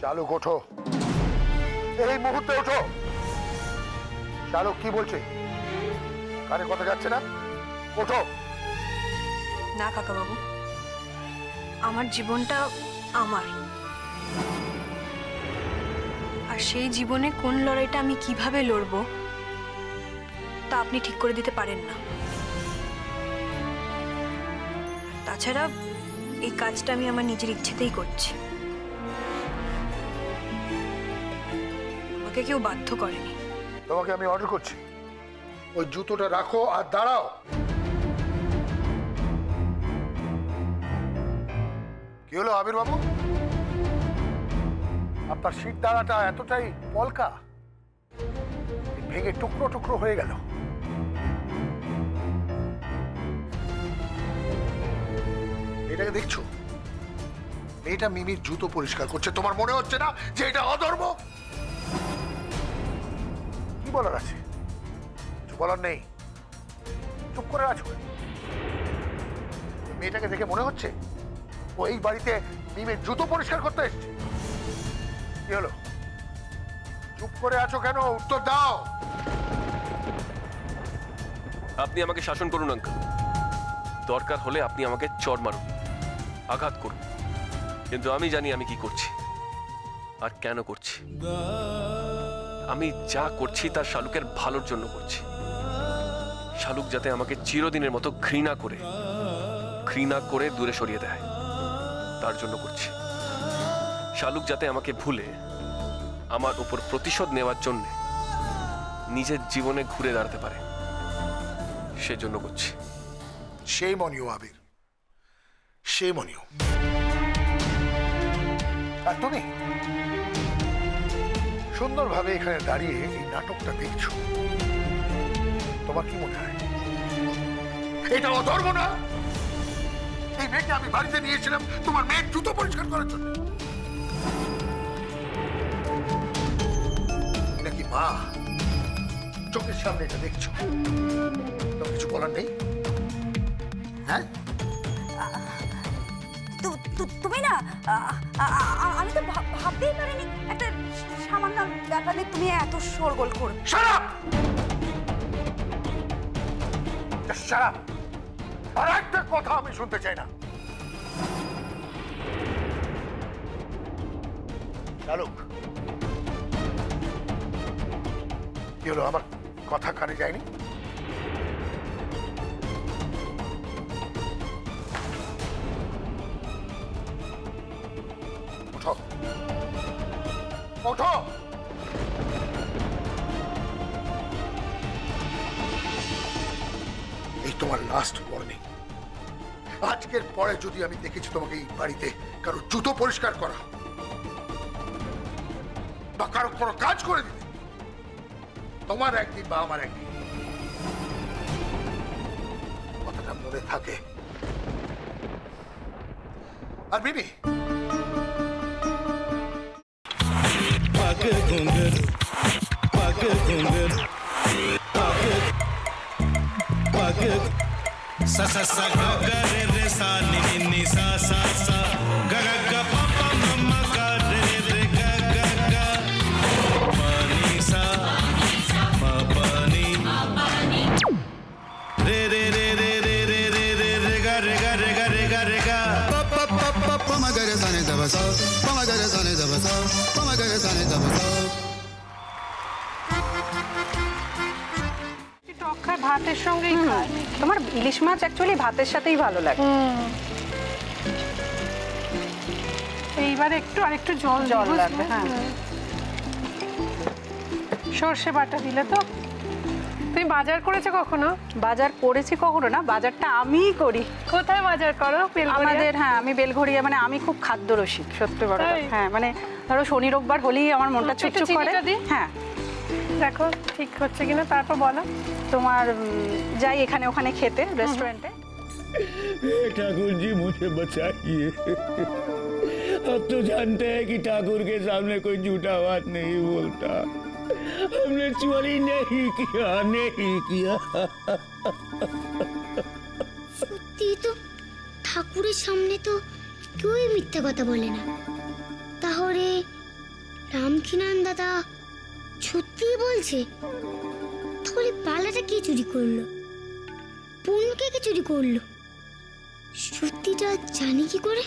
শালুক ওঠো, এই মুহূর্তে ওঠো। শালুক কি বলছে? কানে কথা যাচ্ছে না? ওঠো। না কাকা বাবু, আমার জীবনটা আমার, আর সেই জীবনে কোন লড়াইটা আমি কিভাবে লড়বো তা আপনি ঠিক করে দিতে পারেন না। তাছাড়া এই কাজটা আমি আমার নিজের ইচ্ছেতেই করছি, আমাকে কেউ বাধ্য করেনি। তোমাকে আমি অর্ডার করছি, ওই জুতোটা রাখো আর দাঁড়াও। কি হলো আবির বাবু, আপনার শীত দাঁড়াটা এতটাই পলকা, ভেঙে টুকরো টুকরো হয়ে গেল। এটাকে দেখছো? এটা মিমির জুতো পরিষ্কার করছে, তোমার মনে হচ্ছে না যে এটা অধর্ম? কি বলার আছে? কিছু বলার নেই, চুপ করে আছো। মেয়েটাকে দেখে মনে হচ্ছে ও এই বাড়িতে মিমির জুতো পরিষ্কার করতে এসছে। কি হলো, চুপ করে আছো কেন? উত্তর দাও। আপনি আমাকে শাসন করুন আঙ্কেল, দরকার হলে আপনি আমাকে চড় মারুন, আঘাত করুন, কিন্তু আমি জানি আমি কি করছি আর কেন করছি। আমি যা করছি তা শালুকের ভালোর জন্য করছি। শালুক যাতে আমাকে চিরদিনের মতো ঘৃণা করে দূরে সরিয়ে দেয়, তার জন্য করছি। শালুক যাতে আমাকে ভুলে আমার উপর প্রতিশোধ নেওয়ার জন্য নিজের জীবনে ঘুরে দাঁড়াতে পারে, সেজন্য করছি। সেই মনিও আবির, সেই মনিও। আর তুমি সুন্দরভাবে এখানে দাঁড়িয়ে এই নাটকটা দেখছো, তোমার কি মনে হয় এটা অধর্ম না? এই মেয়েকে আমি বাড়িতে নিয়েছিলাম তোমার মেয়ের জুতো পরিষ্কার করার জন্য, নাকি মা চোখের সামনে এটা দেখছো, তোমার কিছু বলার নেই? হ্যাঁ, তুমি না, আমি তো ভাবতেই পারিনি একটা সামান্য ব্যাপারে তুমি এত শোরগোল করো। আর একটা কথা আমি শুনতে চাই না। শালুক, কি হলো, আমার কথা কানে যায়নি? ওঠো, ওঠো। এই তোমার লাস্ট ওয়ার্নিং। আজকের পরে যদি আমি দেখেছি তোমাকে এই বাড়িতে কারো জুতো পরিষ্কার করা বা কারো কোনো কাজ করে দিতে, তোমার একদিন বা আমার একদিন, কথাটা মনে থাকে। আর বিবি, sa sa sa ga ga re re sa ni ni ni sa sa sa ga ga ga pa pa ma ma ga re re ga ga ga pa ni sa ma pa ni re re re re re re re re re ga re ga re ga re ga re ga pa pa pa pa pa ma ga re sa ni da ba sa pa ma ga re sa ni da ba sa pa ma ga re sa ni da ba sa। ভাতের সঙ্গেই খায়। তোমার ইলিশ মাছ actually ভাতের সাথেই ভালো লাগে। এইবারে একটু আরেকটু জল লাগবে। হ্যাঁ, সর্ষে বাটা দিলে তো। তুমি বাজার করেছো কখনো? বাজার করেছি কখনো না, বাজারটা আমিই করি। কোথায় বাজার করো? আমাদের, হ্যাঁ, আমি বেলঘড়িয়া, মানে আমি খুব খাদ্য রসিক, সত্যি বড়। হ্যাঁ, মানে ধরো শনি রোববার হলেই আমার মনটা চুপচুপ করে। হ্যাঁ, দেখো ঠিক হচ্ছে কিনা, তারপর বলো। তোমার যাই এখানে ওখানে খেতে रेस्टोरेंट। ठाकुर जी मुझे बचाइए, अब तो जानते हैं कि ठाकुर के सामने कोई झूठा बात नहीं बोलता। हमने चोरी नहीं किया। সত্যি তো, ঠাকুরের সামনে তো কেউই মিথ্যা কথা বলে না। তাহলে লক্ষ্মীনারায়ণ দাদা সত্যিই বলছে? তাহলে বালাটা কে চুরি করলো? পুনকে কে চুরি করলো? সত্যিটা জানি কি করে?